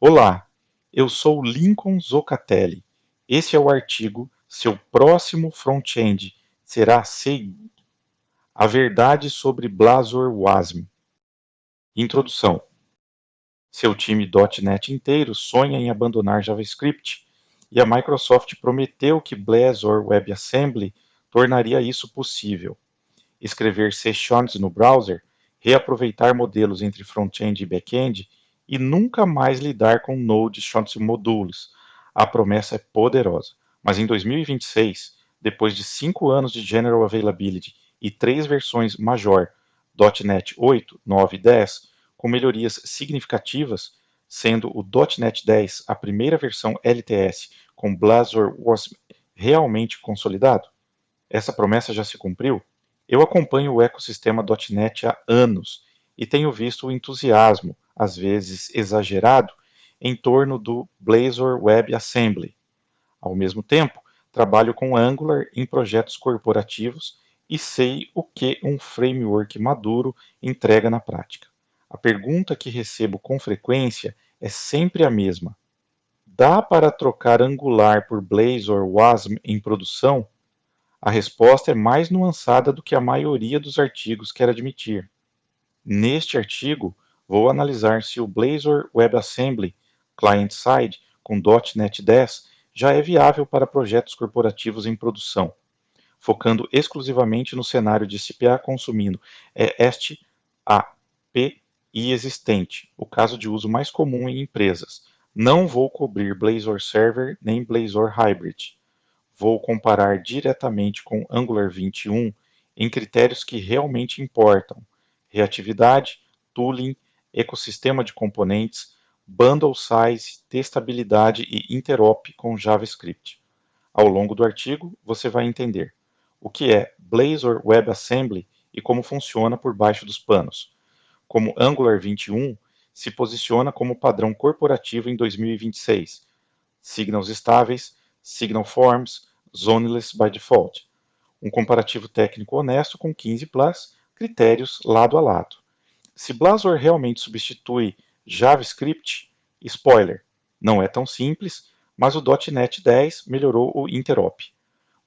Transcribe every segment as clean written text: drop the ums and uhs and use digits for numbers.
Olá, eu sou Lincoln Zoccatelli. Esse é o artigo Seu próximo front-end será C. A verdade sobre Blazor WASM. Introdução. Seu time .NET inteiro sonha em abandonar JavaScript e a Microsoft prometeu que Blazor WebAssembly tornaria isso possível. Escrever sessions no browser, reaproveitar modelos entre front-end e back-end e nunca mais lidar com Node modules. A promessa é poderosa, mas em 2026, depois de 5 anos de General Availability e 3 versões major, .NET 8, 9 e 10, com melhorias significativas, sendo o .NET 10 a primeira versão LTS com Blazor WASM realmente consolidado? Essa promessa já se cumpriu? Eu acompanho o ecossistema .NET há anos e tenho visto o entusiasmo, às vezes exagerado, em torno do Blazor WebAssembly. Ao mesmo tempo, trabalho com Angular em projetos corporativos e sei o que um framework maduro entrega na prática. A pergunta que recebo com frequência é sempre a mesma: dá para trocar Angular por Blazor WASM em produção? A resposta é mais nuançada do que a maioria dos artigos quer admitir. Neste artigo, vou analisar se o Blazor WebAssembly client-side com .NET 10 já é viável para projetos corporativos em produção, focando exclusivamente no cenário de CPA consumindo este API existente, o caso de uso mais comum em empresas. Não vou cobrir Blazor Server nem Blazor Hybrid. Vou comparar diretamente com Angular 21 em critérios que realmente importam: reatividade, tooling, ecossistema de componentes, bundle size, testabilidade e interop com JavaScript. Ao longo do artigo, você vai entender o que é Blazor WebAssembly e como funciona por baixo dos panos, como Angular 21 se posiciona como padrão corporativo em 2026, signals estáveis, signal forms, zoneless by default. Um comparativo técnico honesto com 15 plus, critérios lado a lado. Se Blazor realmente substitui JavaScript, spoiler, não é tão simples, mas o .NET 10 melhorou o interop,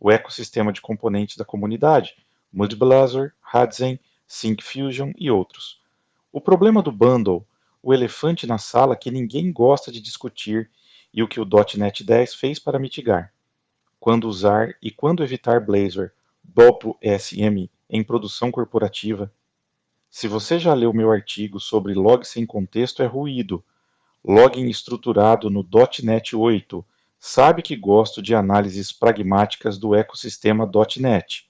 o ecossistema de componentes da comunidade, MudBlazor, Hudson, Syncfusion e outros. O problema do bundle, o elefante na sala que ninguém gosta de discutir e o que o .NET 10 fez para mitigar. Quando usar e quando evitar Blazor BOP-SM em produção corporativa. Se você já leu meu artigo sobre log sem contexto é ruído, login estruturado no .NET 8, sabe que gosto de análises pragmáticas do ecossistema .NET.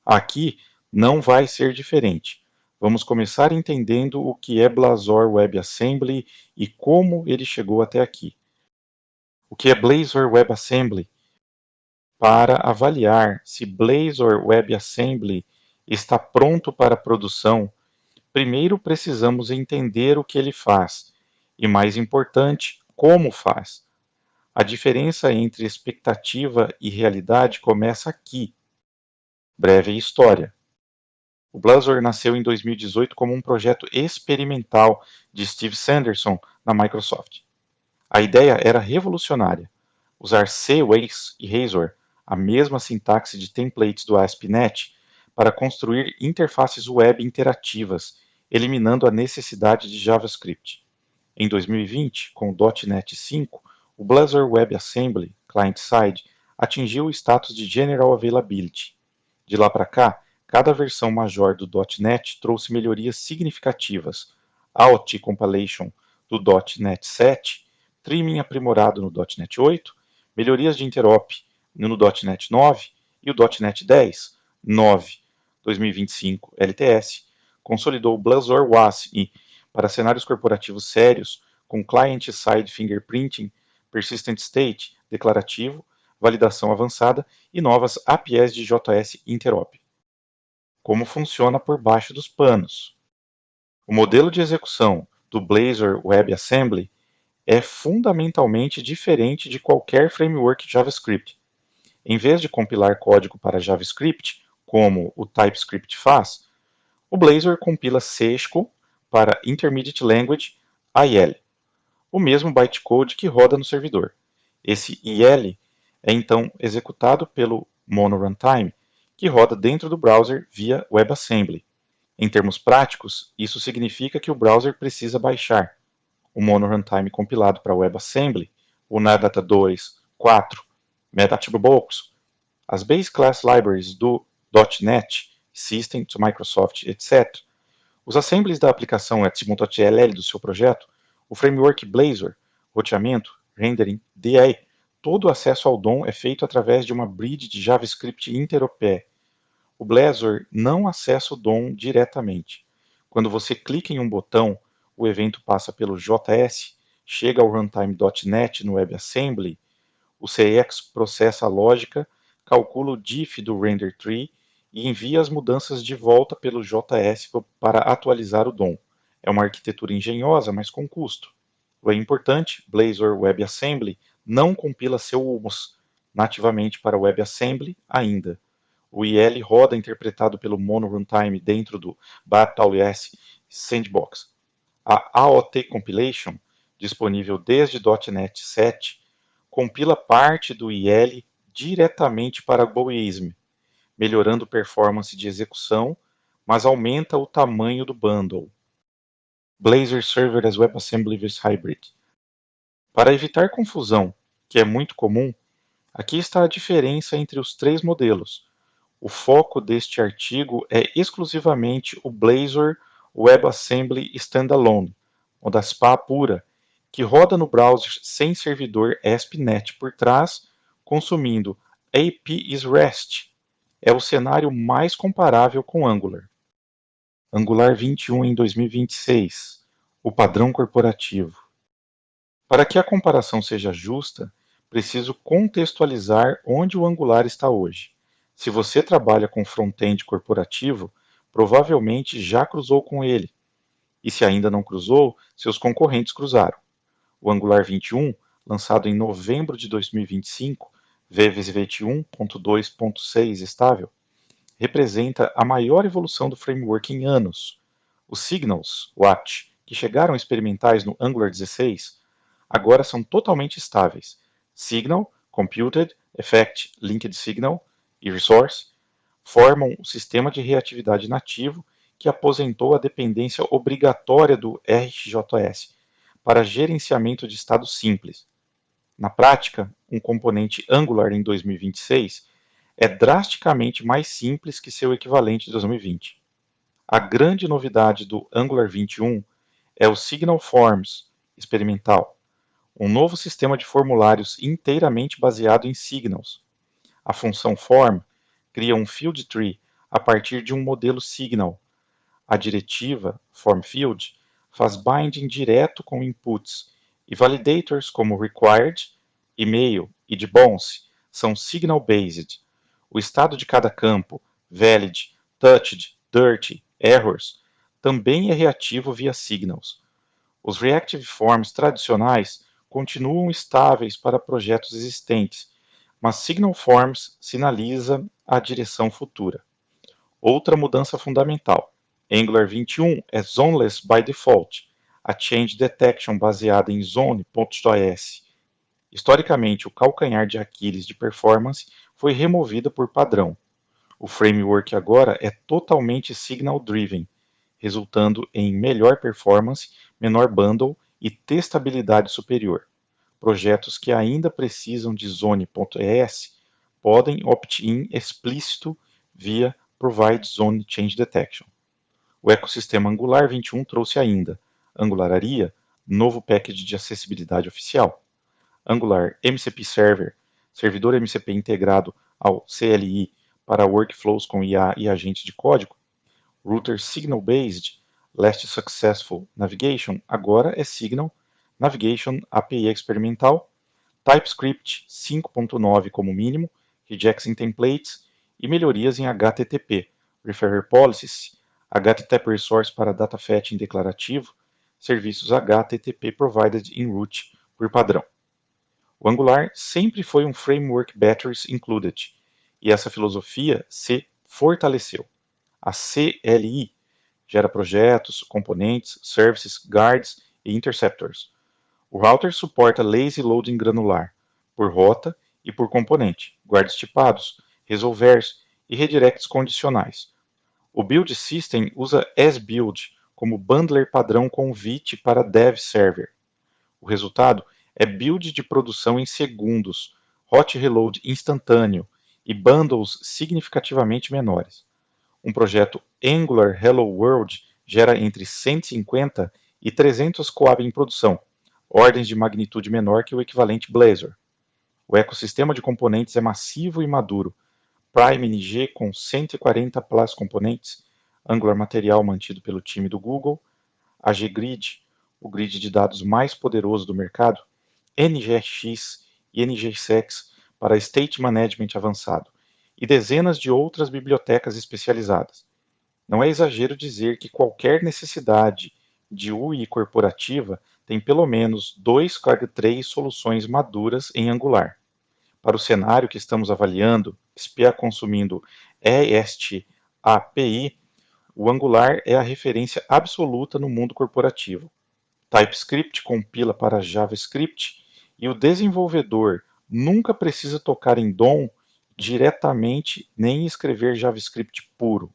Aqui não vai ser diferente. Vamos começar entendendo o que é Blazor WebAssembly e como ele chegou até aqui. O que é Blazor WebAssembly? Para avaliar se Blazor WebAssembly está pronto para produção, primeiro precisamos entender o que ele faz e, mais importante, como faz. A diferença entre expectativa e realidade começa aqui. Breve história. O Blazor nasceu em 2018 como um projeto experimental de Steve Sanderson na Microsoft. A ideia era revolucionária: usar C, Wais e Razor, a mesma sintaxe de templates do ASP.NET, para construir interfaces web interativas, eliminando a necessidade de JavaScript. Em 2020, com o .NET 5, o Blazor WebAssembly client-side atingiu o status de General Availability. De lá para cá, cada versão major do .NET trouxe melhorias significativas: AOT Compilation do .NET 7, trimming aprimorado no .NET 8, melhorias de interop no .NET 9 e o .NET 10, 9, 2025 LTS, consolidou o Blazor WASM para cenários corporativos sérios com client-side fingerprinting, persistent state declarativo, validação avançada e novas APIs de JS interop. Como funciona por baixo dos panos? O modelo de execução do Blazor WebAssembly é fundamentalmente diferente de qualquer framework JavaScript. Em vez de compilar código para JavaScript, como o TypeScript faz, o Blazor compila Seshko para Intermediate Language (IL). o mesmo bytecode que roda no servidor. Esse IL é então executado pelo monoruntime, que roda dentro do browser via WebAssembly. Em termos práticos, isso significa que o browser precisa baixar o monoruntime compilado para WebAssembly, o Nadata 2, 4, Metatable, as base class libraries do .NET, System to Microsoft, etc., os assemblies da aplicação Etsy.dll do seu projeto, o framework Blazor, roteamento, rendering, DE, todo o acesso ao DOM é feito através de uma bridge de JavaScript interopé. O Blazor não acessa o DOM diretamente. Quando você clica em um botão, o evento passa pelo JS, chega ao runtime.net no WebAssembly, o CX processa a lógica, calcula o diff do render tree e envia as mudanças de volta pelo JS para atualizar o DOM. É uma arquitetura engenhosa, mas com custo. O importante, Blazor WebAssembly não compila seu UMOS nativamente para WebAssembly ainda. O IL roda interpretado pelo monoruntime dentro do BAT-AWS Sandbox. A AOT Compilation, disponível desde .NET 7, compila parte do IL diretamente para GoISM, melhorando performance de execução, mas aumenta o tamanho do bundle. Blazor Server as WebAssembly vs Hybrid. Para evitar confusão, que é muito comum, aqui está a diferença entre os três modelos. O foco deste artigo é exclusivamente o Blazor WebAssembly Standalone, ou da SPA pura, que roda no browser sem servidor ASP.NET por trás, consumindo APIs REST. É o cenário mais comparável com Angular. Angular 21 em 2026, o padrão corporativo. Para que a comparação seja justa, preciso contextualizar onde o Angular está hoje. Se você trabalha com front-end corporativo, provavelmente já cruzou com ele. E se ainda não cruzou, seus concorrentes cruzaram. O Angular 21, lançado em novembro de 2025, VV21.2.6 estável, representa a maior evolução do framework em anos. Os signals, WAT, que chegaram experimentais no Angular 16, agora são totalmente estáveis. Signal, Computed, Effect, Linked Signal e Resource formam o sistema de reatividade nativo que aposentou a dependência obrigatória do RxJS para gerenciamento de estado simples. Na prática, um componente Angular em 2026 é drasticamente mais simples que seu equivalente de 2020. A grande novidade do Angular 21 é o Signal Forms experimental, um novo sistema de formulários inteiramente baseado em signals. A função form cria um field tree a partir de um modelo signal. A diretiva formField faz binding direto com inputs e validators como required, email e debounce são signal-based. O estado de cada campo, valid, touched, dirty, errors, também é reativo via signals. Os reactive forms tradicionais continuam estáveis para projetos existentes, mas Signal Forms sinaliza a direção futura. Outra mudança fundamental. Angular 21 é zoneless by default, a change detection baseada em zone.js. Historicamente, o calcanhar de Aquiles de performance foi removida por padrão. O framework agora é totalmente signal-driven, resultando em melhor performance, menor bundle e testabilidade superior. Projetos que ainda precisam de Zone.es podem opt-in explícito via Provide Zone Change Detection. O ecossistema Angular 21 trouxe ainda Angularia, novo package de acessibilidade oficial, Angular MCP Server, servidor MCP integrado ao CLI para workflows com IA e agentes de código, Router Signal Based, Last Successful Navigation, agora é Signal Navigation API experimental, TypeScript 5.9 como mínimo, regex templates e melhorias em HTTP, Referrer Policies, HTTP Resource para data fetching declarativo, serviços HTTP provided in root por padrão. O Angular sempre foi um framework batteries included, e essa filosofia se fortaleceu. A CLI gera projetos, componentes, services, guards e interceptors. O router suporta lazy loading granular, por rota e por componente, guardas tipados, resolvers e redirects condicionais. O build system usa sbuild como bundler padrão com VIT para dev server. O resultado é build de produção em segundos, hot reload instantâneo e bundles significativamente menores. Um projeto Angular Hello World gera entre 150 e 300 coab em produção, ordens de magnitude menor que o equivalente Blazor. O ecossistema de componentes é massivo e maduro. PrimeNG com 140 plus componentes, Angular Material mantido pelo time do Google, AGGrid, o grid de dados mais poderoso do mercado, NGX e NGSex para State Management avançado, e dezenas de outras bibliotecas especializadas. Não é exagero dizer que qualquer necessidade de UI corporativa tem pelo menos 2-3 soluções maduras em Angular. Para o cenário que estamos avaliando, SPA consumindo EST API, o Angular é a referência absoluta no mundo corporativo. TypeScript compila para JavaScript e o desenvolvedor nunca precisa tocar em DOM diretamente nem escrever JavaScript puro.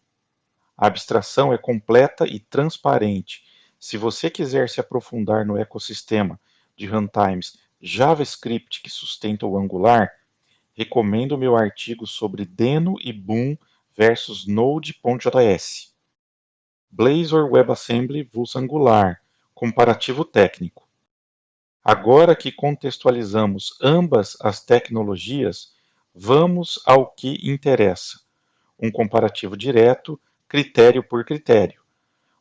A abstração é completa e transparente. Se você quiser se aprofundar no ecossistema de runtimes JavaScript que sustenta o Angular, recomendo meu artigo sobre Deno e Boom versus Node.js. Blazor WebAssembly vs Angular, comparativo técnico. Agora que contextualizamos ambas as tecnologias, vamos ao que interessa. Um comparativo direto, critério por critério.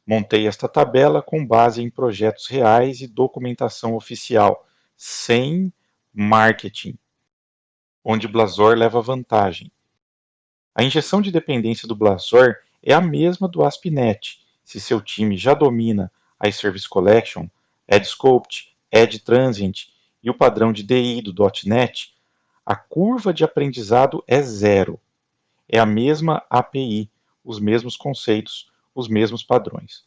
Montei esta tabela com base em projetos reais e documentação oficial, sem marketing, onde Blazor leva vantagem. A injeção de dependência do Blazor é a mesma do ASP.NET. Se seu time já domina a Service Collection, Add Scoped, Add Transient e o padrão de DI do .NET, a curva de aprendizado é zero. É a mesma API, os mesmos conceitos, os mesmos padrões.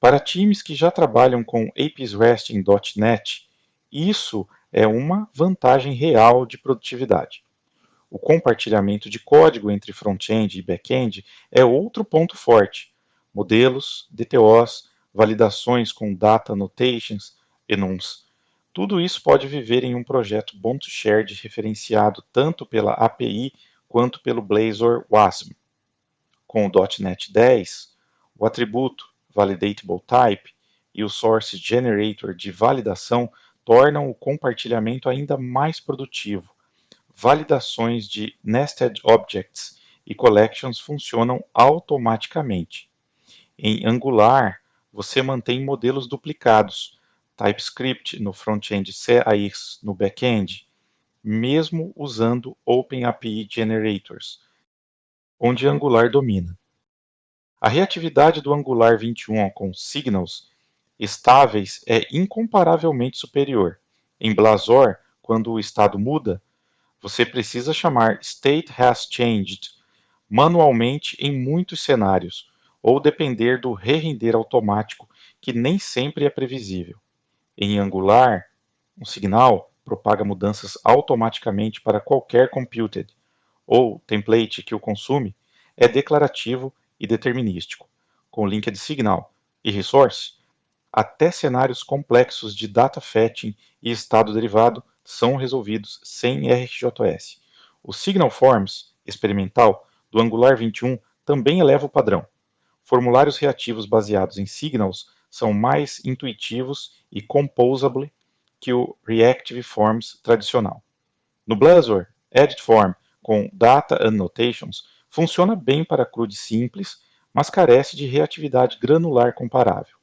Para times que já trabalham com APIs REST em .NET, isso é uma vantagem real de produtividade. O compartilhamento de código entre front-end e back-end é outro ponto forte. Modelos, DTOs, validações com data annotations, enums. Tudo isso pode viver em um projeto Bond2Shared referenciado tanto pela API quanto pelo Blazor WASM. Com o .NET 10, o atributo Validatable Type e o Source Generator de validação tornam o compartilhamento ainda mais produtivo. Validações de Nested Objects e Collections funcionam automaticamente. Em Angular, você mantém modelos duplicados, TypeScript no front-end CAX no back-end, mesmo usando OpenAPI Generators, onde Angular domina. A reatividade do Angular 21 com signals estáveis é incomparavelmente superior. Em Blazor, quando o estado muda, você precisa chamar state has changed manualmente em muitos cenários, ou depender do re-render automático, que nem sempre é previsível. Em Angular, um signal propaga mudanças automaticamente para qualquer computed, ou template que o consome, é declarativo e determinístico. Com linked signal e resource, até cenários complexos de data fetching e estado derivado são resolvidos sem RxJS. O Signal Forms experimental do Angular 21 também eleva o padrão. Formulários reativos baseados em signals são mais intuitivos e composable que o Reactive Forms tradicional. No Blazor, Edit Form com Data Annotations funciona bem para CRUD simples, mas carece de reatividade granular comparável.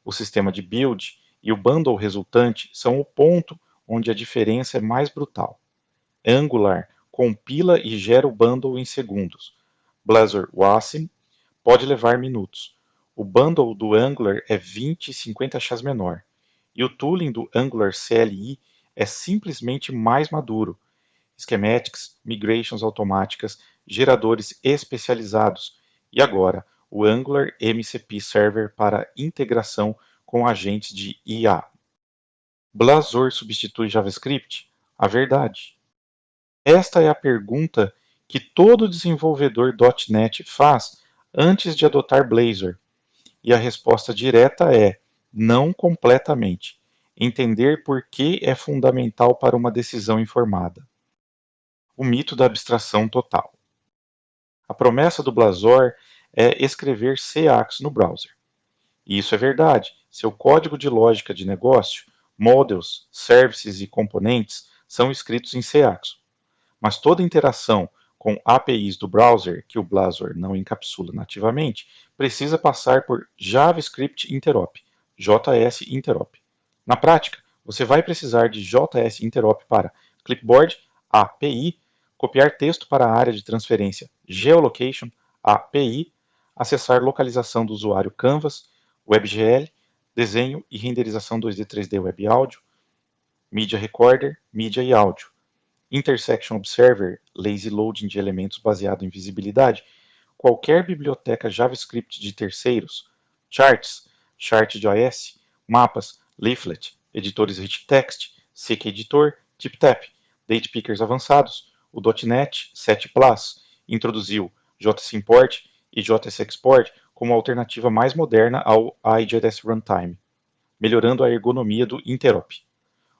O sistema de build e o bundle resultante são o ponto onde a diferença é mais brutal. Angular compila e gera o bundle em segundos. Blazor WASM pode levar minutos. O bundle do Angular é 20 e 50 chás menor. E o tooling do Angular CLI é simplesmente mais maduro. Schematics, migrations automáticas, geradores especializados. E agora, o Angular MCP Server para integração com agentes de IA. Blazor substitui JavaScript? A verdade. Esta é a pergunta que todo desenvolvedor .NET faz antes de adotar Blazor. E a resposta direta é não completamente. Entender por que é fundamental para uma decisão informada. O mito da abstração total. A promessa do Blazor é escrever CAX no browser. E isso é verdade. Seu código de lógica de negócio, models, services e componentes são escritos em CAX. Mas toda interação com APIs do browser, que o Blazor não encapsula nativamente, precisa passar por JavaScript Interop, JS Interop. Na prática, você vai precisar de JS Interop para Clipboard, API, copiar texto para a área de transferência Geolocation, API, acessar localização do usuário Canvas, WebGL, desenho e renderização 2D 3D Web Áudio, Media Recorder, mídia e áudio, Intersection Observer, lazy loading de elementos baseado em visibilidade, qualquer biblioteca JavaScript de terceiros, charts, chart.js, mapas, leaflet, editores rich text, CKEditor, TipTap, date pickers avançados, o .NET 7 Plus introduziu JSimport e JSExport como alternativa mais moderna ao IJS Runtime, melhorando a ergonomia do Interop.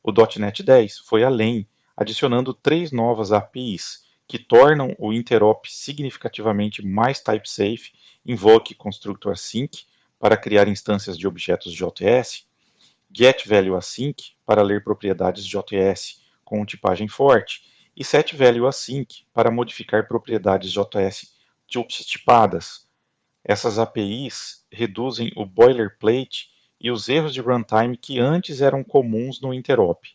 O .NET 10 foi além, adicionando 3 novas APIs, que tornam o Interop significativamente mais type-safe, invoke Constructor Async para criar instâncias de objetos JS, getValueAsync para ler propriedades JS com tipagem forte, e setValueAsync para modificar propriedades JS tipadas. Essas APIs reduzem o boilerplate e os erros de runtime que antes eram comuns no Interop.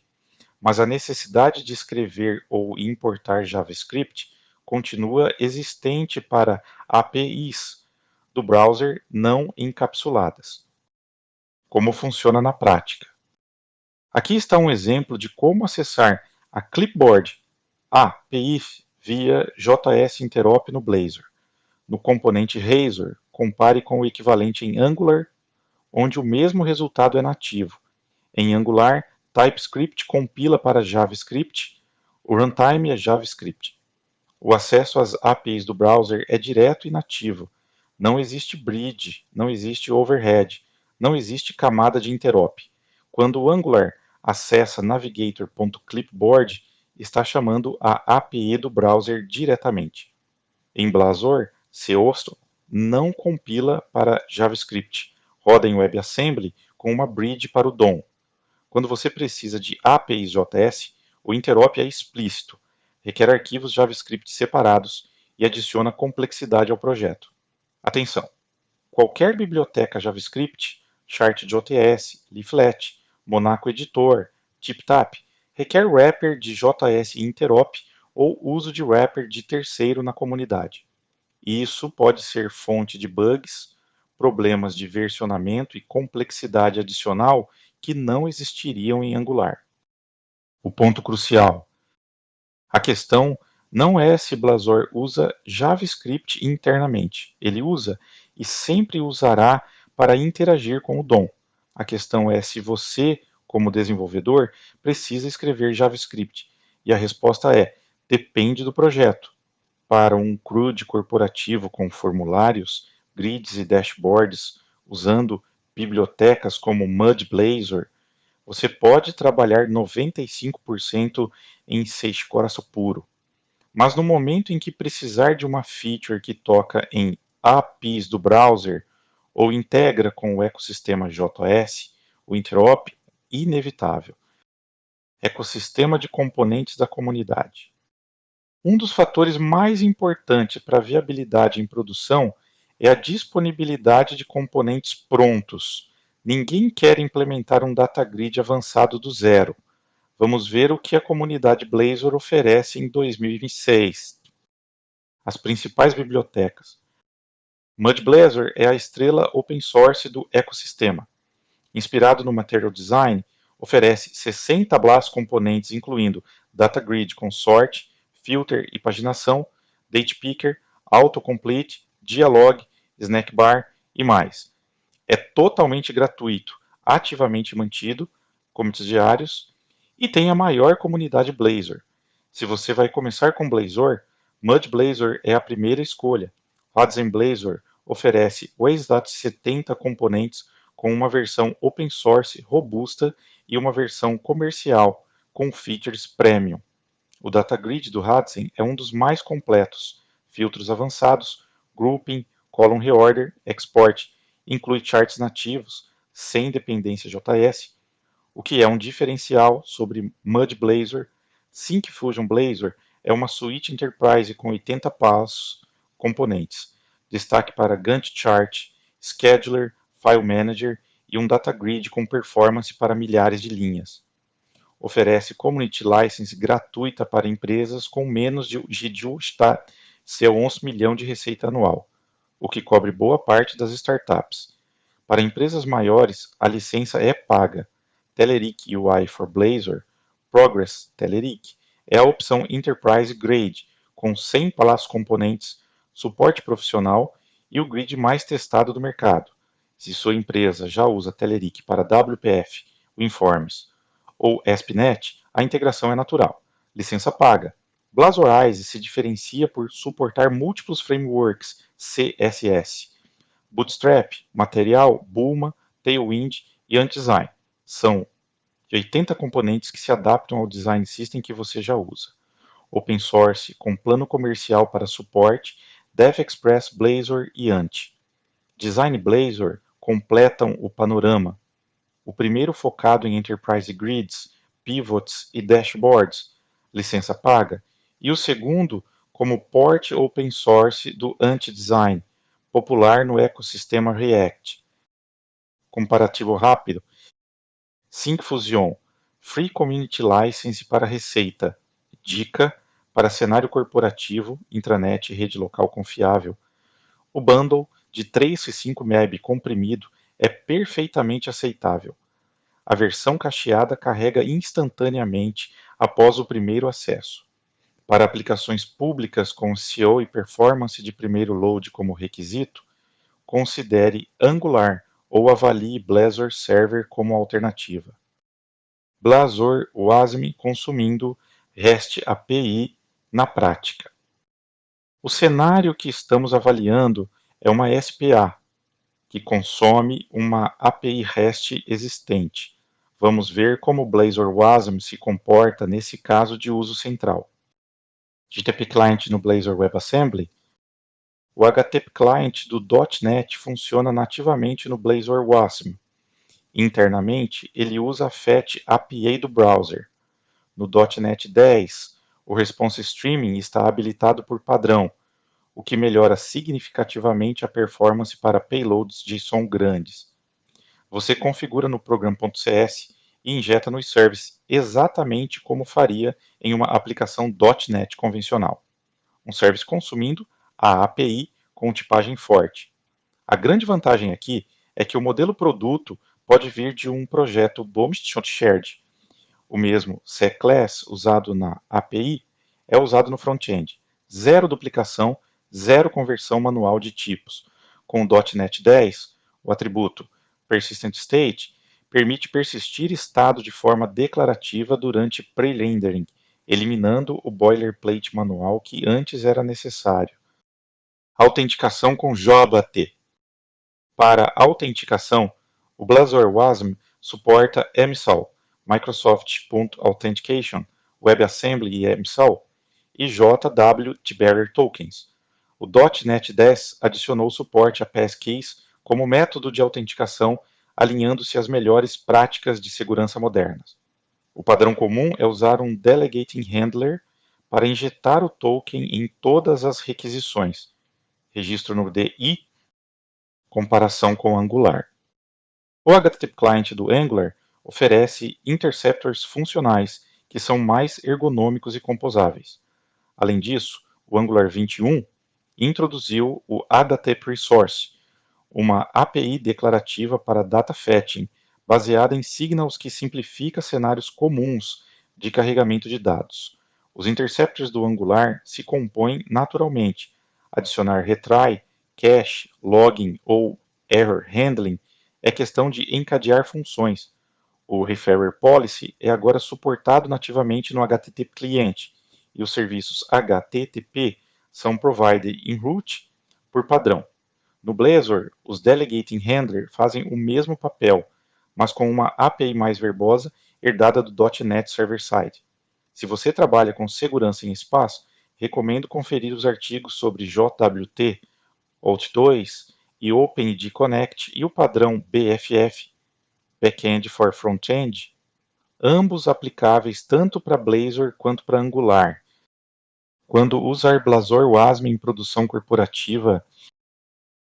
Mas a necessidade de escrever ou importar JavaScript continua existente para APIs do browser não encapsuladas. Como funciona na prática? Aqui está um exemplo de como acessar a Clipboard API via JS Interop no Blazor. No componente Razor, compare com o equivalente em Angular, onde o mesmo resultado é nativo. Em Angular, TypeScript compila para JavaScript, o runtime é JavaScript. O acesso às APIs do browser é direto e nativo. Não existe bridge, não existe overhead, não existe camada de interop. Quando o Angular acessa navigator.clipboard, está chamando a API do browser diretamente. Em Blazor, Seosto não compila para JavaScript, roda em WebAssembly com uma bridge para o DOM. Quando você precisa de APIs JS, o Interop é explícito, requer arquivos JavaScript separados e adiciona complexidade ao projeto. Atenção! Qualquer biblioteca JavaScript, Chart.js, Leaflet, Monaco Editor, TipTap, requer wrapper de JS Interop ou uso de wrapper de terceiro na comunidade. Isso pode ser fonte de bugs, problemas de versionamento e complexidade adicional que não existiriam em Angular. O ponto crucial. A questão não é se Blazor usa JavaScript internamente. Ele usa e sempre usará para interagir com o DOM. A questão é se você, como desenvolvedor, precisa escrever JavaScript. E a resposta é: depende do projeto. Para um CRUD corporativo com formulários, grids e dashboards, usando bibliotecas como MudBlazor, você pode trabalhar 95% em Sage Coração puro. Mas no momento em que precisar de uma feature que toca em APIs do browser ou integra com o ecossistema JS, o Interop é inevitável. Ecossistema de componentes da comunidade. Um dos fatores mais importantes para a viabilidade em produção é a disponibilidade de componentes prontos. Ninguém quer implementar um data grid avançado do zero. Vamos ver o que a comunidade Blazor oferece em 2026. As principais bibliotecas. MudBlazor é a estrela open source do ecossistema. Inspirado no Material Design, oferece 60 BLAS componentes, incluindo data grid com sort, filter e paginação, date picker, autocomplete, dialog, snackbar e mais. É totalmente gratuito, ativamente mantido, commits diários e tem a maior comunidade Blazor. Se você vai começar com Blazor, Mud Blazor é a primeira escolha. Hudson Blazor oferece WSDAT 70 componentes com uma versão open source robusta e uma versão comercial com features premium. O Data Grid do Hudson é um dos mais completos, filtros avançados, grouping, column reorder, export, inclui charts nativos, sem dependência JS, o que é um diferencial sobre Mud Blazor. Syncfusion Blazor é uma suíte enterprise com 80 passos componentes. Destaque para Gantt chart, scheduler, file manager e um data grid com performance para milhares de linhas. Oferece Community License gratuita para empresas com menos de seu 11 milhão de receita anual, o que cobre boa parte das startups. Para empresas maiores, a licença é paga. Telerik UI for Blazor, Progress Telerik, é a opção Enterprise Grade, com 100 palácios componentes, suporte profissional e o grid mais testado do mercado. Se sua empresa já usa Telerik para WPF, WinForms ou ASP.NET, a integração é natural. Licença paga. Blazorize se diferencia por suportar múltiplos frameworks CSS. Bootstrap, Material, Bulma, Tailwind e Ant-Design. São 80 componentes que se adaptam ao design system que você já usa. Open source com plano comercial para suporte, DevExpress, Blazor e Ant. Design Blazor completam o panorama. O primeiro focado em Enterprise Grids, Pivots e Dashboards, licença paga, e o segundo como port open source do Ant-Design, popular no ecossistema React. Comparativo rápido. Syncfusion, Free Community License para receita. Dica para cenário corporativo, intranet e rede local confiável. O bundle de 3 e 5 MB comprimido é perfeitamente aceitável. A versão cacheada carrega instantaneamente após o primeiro acesso. Para aplicações públicas com SEO e performance de primeiro load como requisito, considere Angular ou avalie Blazor Server como alternativa. Blazor WASM consumindo REST API na prática. O cenário que estamos avaliando é uma SPA, que consome uma API REST existente. Vamos ver como o Blazor WASM se comporta nesse caso de uso central. HTTP Client no Blazor WebAssembly. O HTTP Client do .NET funciona nativamente no Blazor WASM. Internamente, ele usa a FAT API do browser. No .NET 10, o Response Streaming está habilitado por padrão, o que melhora significativamente a performance para payloads JSON grandes. Você configura no program.cs e injeta nos services exatamente como faria em uma aplicação .NET convencional. Um service consumindo a API com tipagem forte. A grande vantagem aqui é que o modelo produto pode vir de um projeto Bootstrap Shared. O mesmo C-Class usado na API é usado no front-end. Zero duplicação, zero conversão manual de tipos. Com o .NET 10, o atributo Persistent State permite persistir estado de forma declarativa durante pre-rendering, eliminando o boilerplate manual que antes era necessário. Autenticação com JAT. Para autenticação, o Blazor WASM suporta MSAL, Microsoft.Authentication, WebAssembly e MSAL, e JWT-Bearer Tokens. O .NET 10 adicionou suporte a passkeys como método de autenticação, alinhando-se às melhores práticas de segurança modernas. O padrão comum é usar um Delegating Handler para injetar o token em todas as requisições. Registro no DI, comparação com Angular. O HTTP Client do Angular oferece interceptors funcionais que são mais ergonômicos e composáveis. Além disso, o Angular 21 introduziu o ADATEP Resource, uma API declarativa para data fetching, baseada em signals que simplifica cenários comuns de carregamento de dados. Os interceptors do Angular se compõem naturalmente. Adicionar retry, cache, logging ou error handling é questão de encadear funções. O Referrer Policy é agora suportado nativamente no HTTP cliente e os serviços HTTP são provided em root por padrão. No Blazor, os Delegating Handler fazem o mesmo papel, mas com uma API mais verbosa herdada do .NET Server-Side. Se você trabalha com segurança em espaço, recomendo conferir os artigos sobre JWT, OAuth2 e OpenID Connect e o padrão BFF, Backend for Frontend, ambos aplicáveis tanto para Blazor quanto para Angular. Quando usar Blazor WASM em produção corporativa,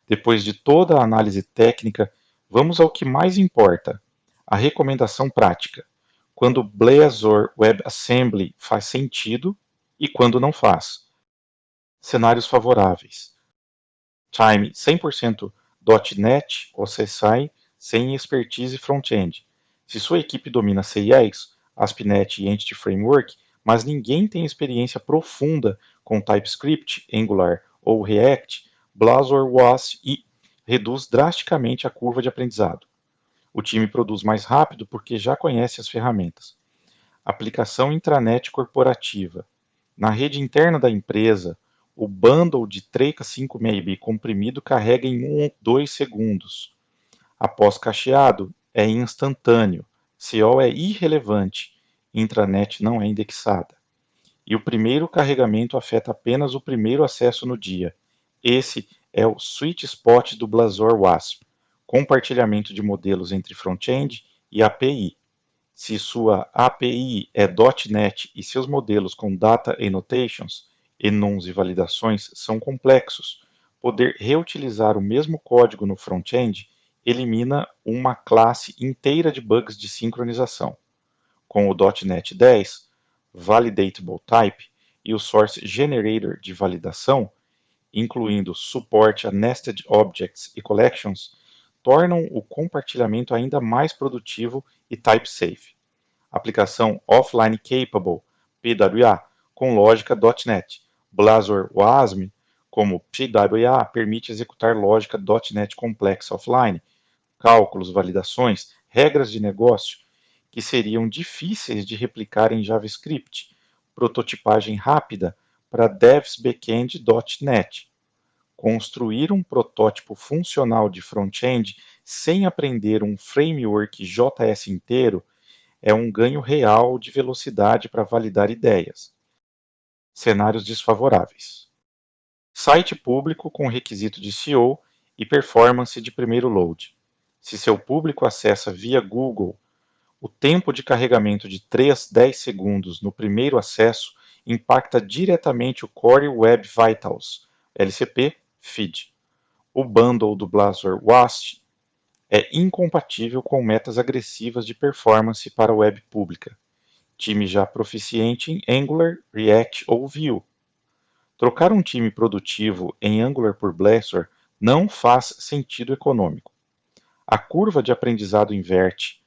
depois de toda a análise técnica, vamos ao que mais importa, a recomendação prática. Quando Blazor WebAssembly faz sentido e quando não faz. Cenários favoráveis. Time 100% .NET ou CSI sem expertise front-end. Se sua equipe domina CIS, ASP.NET e Entity Framework, mas ninguém tem experiência profunda com TypeScript, Angular ou React, Blazor WASM reduz drasticamente a curva de aprendizado. O time produz mais rápido porque já conhece as ferramentas. Aplicação intranet corporativa. Na rede interna da empresa, o bundle de 3K5 MB comprimido carrega em 1 ou 2 segundos. Após cacheado, é instantâneo. CO é irrelevante. Intranet não é indexada. E o primeiro carregamento afeta apenas o primeiro acesso no dia. Esse é o sweet spot do Blazor WASM. Compartilhamento de modelos entre front-end e API. Se sua API é .NET e seus modelos com Data Annotations, enums e validações são complexos, poder reutilizar o mesmo código no front-end elimina uma classe inteira de bugs de sincronização. Com o .NET 10, Validatable Type e o Source Generator de validação, incluindo suporte a Nested Objects e Collections, tornam o compartilhamento ainda mais produtivo e type-safe. Aplicação Offline Capable, PWA, com lógica .NET. Blazor WASM, como PWA, permite executar lógica .NET complexa offline, cálculos, validações, regras de negócio que seriam difíceis de replicar em JavaScript, prototipagem rápida para devs backend .NET. Construir um protótipo funcional de front-end sem aprender um framework JS inteiro é um ganho real de velocidade para validar ideias. Cenários desfavoráveis. Site público com requisito de SEO e performance de primeiro load. Se seu público acessa via Google, o tempo de carregamento de 3 a 10 segundos no primeiro acesso impacta diretamente o Core Web Vitals, LCP, feed. O bundle do Blazor WASM é incompatível com metas agressivas de performance para a web pública. Time já proficiente em Angular, React ou Vue. Trocar um time produtivo em Angular por Blazor não faz sentido econômico. A curva de aprendizado inverte.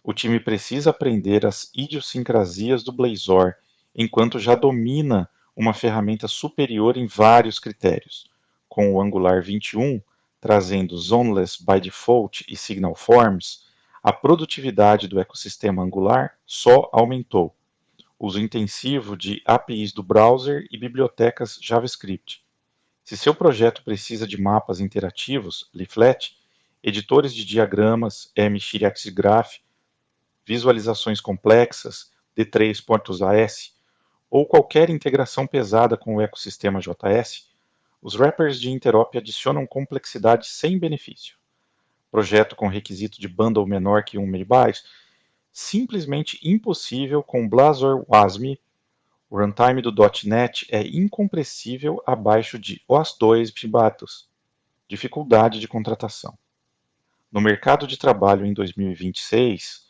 O time precisa aprender as idiosincrasias do Blazor, enquanto já domina uma ferramenta superior em vários critérios. Com o Angular 21, trazendo Zoneless by Default e Signal Forms, a produtividade do ecossistema Angular só aumentou. Uso intensivo de APIs do browser e bibliotecas JavaScript. Se seu projeto precisa de mapas interativos, Leaflet, editores de diagramas, MXGraph, visualizações complexas, D3.AS, ou qualquer integração pesada com o ecossistema JS, os wrappers de interop adicionam complexidade sem benefício. Projeto com requisito de bundle menor que 1 MB, simplesmente impossível com Blazor WASM. O runtime do .NET é incompressível abaixo de OS2 MB. Dificuldade de contratação. No mercado de trabalho em 2026,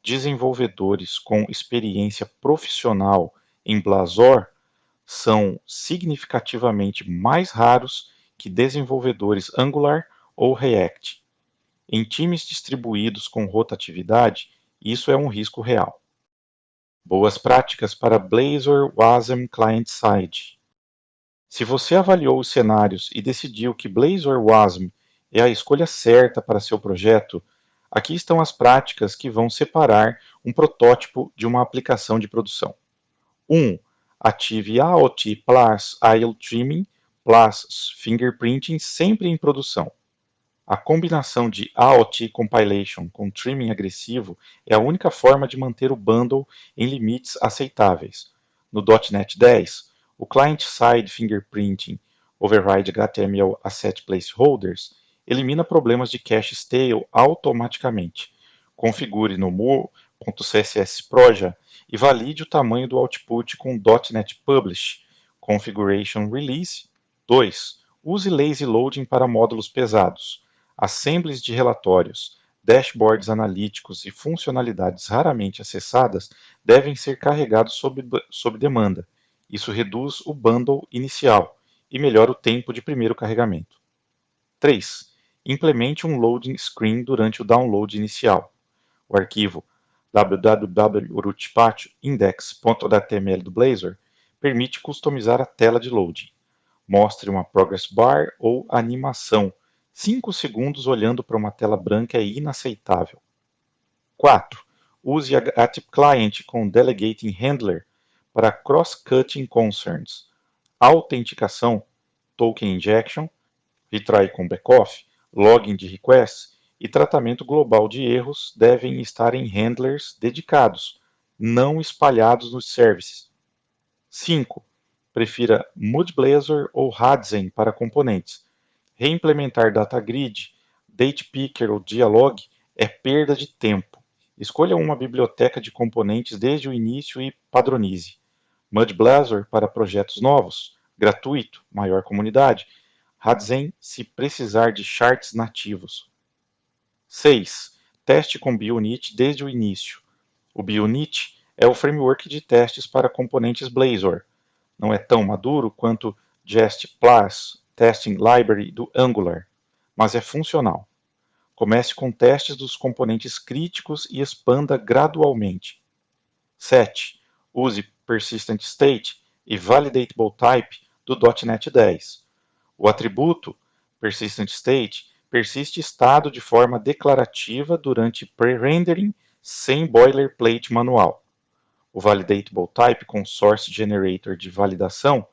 desenvolvedores com experiência profissional em Blazor são significativamente mais raros que desenvolvedores Angular ou React. Em times distribuídos com rotatividade, isso é um risco real. Boas práticas para Blazor WASM Client-Side. Se você avaliou os cenários e decidiu que Blazor WASM é a escolha certa para seu projeto, Aqui estão as práticas que vão separar um protótipo de uma aplicação de produção. 1. Ative AOT plus IL Trimming plus Fingerprinting sempre em produção. A combinação de AOT Compilation com trimming agressivo é a única forma de manter o bundle em limites aceitáveis. No .NET 10, o Client-Side Fingerprinting Override HTML Asset Placeholders elimina problemas de cache stale automaticamente. Configure no mu.cssproja e valide o tamanho do output com .NET Publish Configuration Release. 2. Use Lazy Loading para módulos pesados. Assemblies de relatórios, dashboards analíticos e funcionalidades raramente acessadas devem ser carregados sob demanda. Isso reduz o bundle inicial e melhora o tempo de primeiro carregamento. 3. Implemente um loading screen durante o download inicial. O arquivo www.rootpathindex.html do Blazor permite customizar a tela de loading. Mostre uma progress bar ou animação. 5 segundos olhando para uma tela branca é inaceitável. 4. Use a AtipClient com Delegating Handler para Cross-Cutting Concerns. Autenticação, Token Injection, retry com backoff, login de requests e tratamento global de erros devem estar em handlers dedicados, não espalhados nos services. 5. Prefira MudBlazor ou Hudson para componentes. Reimplementar DataGrid, DatePicker ou Dialog é perda de tempo. Escolha uma biblioteca de componentes desde o início e padronize. MudBlazor para projetos novos, gratuito, maior comunidade. Hudson se precisar de charts nativos. 6. Teste com Bunit desde o início. O Bunit é o framework de testes para componentes Blazor. Não é tão maduro quanto Jest Plus Testing Library do Angular, mas é funcional. Comece com testes dos componentes críticos e expanda gradualmente. 7. Use Persistent State e Validatable Type do .NET 10. O atributo Persistent State persiste estado de forma declarativa durante pre-rendering sem boilerplate manual. O Validatable Type com Source Generator de validação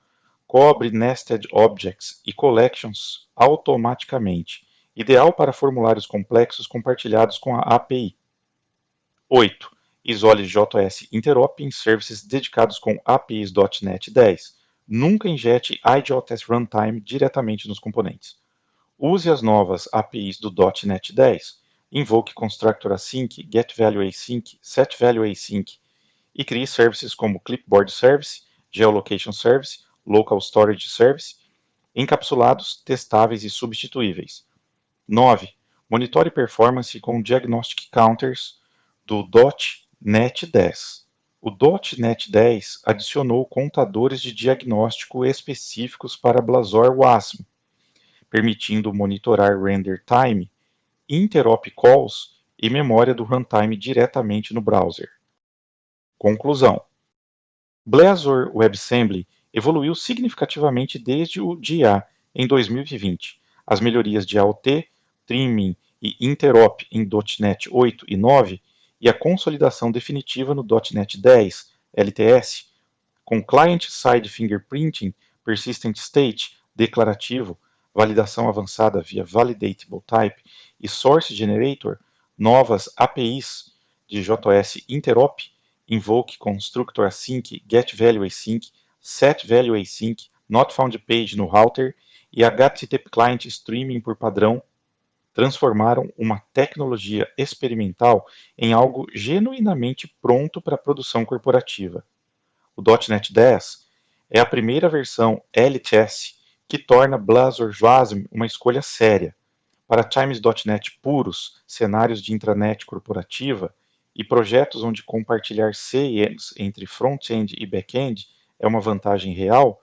cobre nested objects e collections automaticamente, ideal para formulários complexos compartilhados com a API. 8. Isole JS Interop em services dedicados com APIs .NET 10. Nunca injete IJS Runtime diretamente nos componentes. Use as novas APIs do .NET 10. Invoque Constructor Async, GetValueAsync, SetValueAsync e crie services como Clipboard Service, Geolocation Service, Local Storage Service, encapsulados, testáveis e substituíveis. 9. Monitore performance com Diagnostic Counters do .NET 10. O .NET 10 adicionou contadores de diagnóstico específicos para Blazor WASM, permitindo monitorar render time, interop calls e memória do runtime diretamente no browser. Conclusão: Blazor WebAssembly evoluiu significativamente desde o dia em 2020. As melhorias de AOT, trimming e interop em .NET 8 e 9 e a consolidação definitiva no .NET 10 LTS, com Client-Side Fingerprinting, Persistent State, declarativo, validação avançada via Validatable Type e Source Generator, novas APIs de JS Interop, Invoke Constructor Async, GetValueAsync, SetValueAsync, NotFoundPage no router e HTTP Client Streaming por padrão, transformaram uma tecnologia experimental em algo genuinamente pronto para a produção corporativa. O .NET 10 é a primeira versão LTS que torna Blazor WASM uma escolha séria. Para Times.NET puros, cenários de intranet corporativa e projetos onde compartilhar CIEMs entre front-end e back-end é uma vantagem real,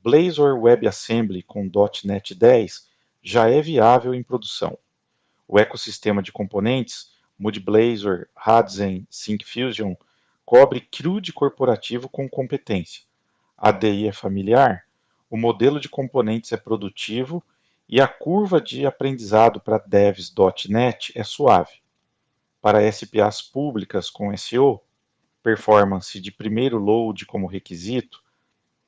Blazor WebAssembly com .NET 10 já é viável em produção. O ecossistema de componentes, MudBlazor, Hudson, Syncfusion, cobre CRUD corporativo com competência. A ADI é familiar, o modelo de componentes é produtivo e a curva de aprendizado para devs.NET é suave. para SPAs públicas com SEO, performance de primeiro load como requisito,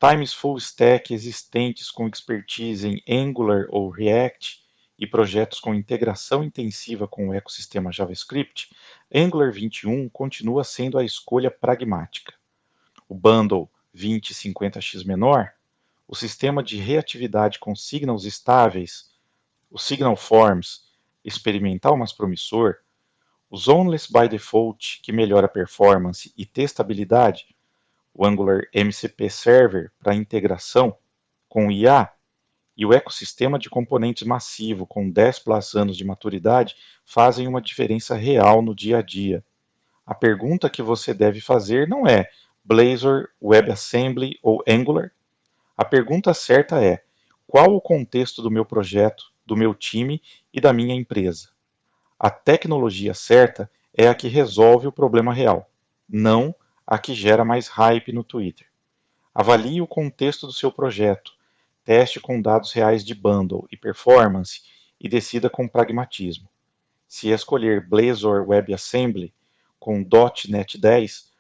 times full stack existentes com expertise em Angular ou React e projetos com integração intensiva com o ecossistema JavaScript, Angular 21 continua sendo a escolha pragmática. O bundle 2050x menor, o sistema de reatividade com signals estáveis, o Signal Forms experimental mais promissor, o Zoneless by Default, que melhora a performance e testabilidade, o Angular MCP Server para integração com IA e o ecossistema de componentes massivo com 10 plus anos de maturidade fazem uma diferença real no dia a dia. A pergunta que você deve fazer não é Blazor, WebAssembly ou Angular. A pergunta certa é: qual o contexto do meu projeto, do meu time e da minha empresa? A tecnologia certa é a que resolve o problema real, não a que gera mais hype no Twitter. Avalie o contexto do seu projeto, teste com dados reais de bundle e performance e decida com pragmatismo. Se escolher Blazor WebAssembly com .NET 10,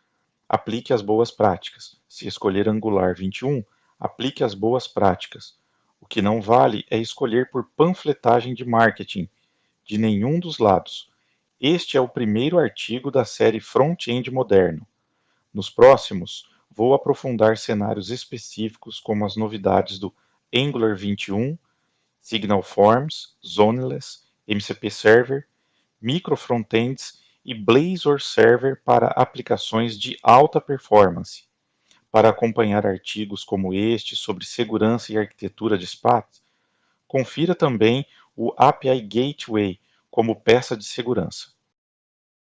aplique as boas práticas. Se escolher Angular 21, aplique as boas práticas. O que não vale é escolher por panfletagem de marketing, de nenhum dos lados. Este é o primeiro artigo da série Front-End Moderno. Nos próximos, vou aprofundar cenários específicos como as novidades do Angular 21, Signal Forms, Zoneless, MCP Server, Micro Frontends e Blazor Server para aplicações de alta performance. Para acompanhar artigos como este sobre segurança e arquitetura de SPAT, confira também o API Gateway como peça de segurança.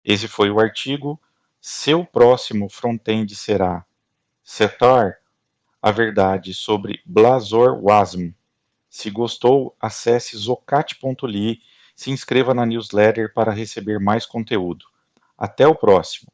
Esse foi o artigo Seu próximo front-end será Setar, a verdade sobre Blazor WASM. Se gostou, acesse zocat.ly, se inscreva na newsletter para receber mais conteúdo. Até o próximo!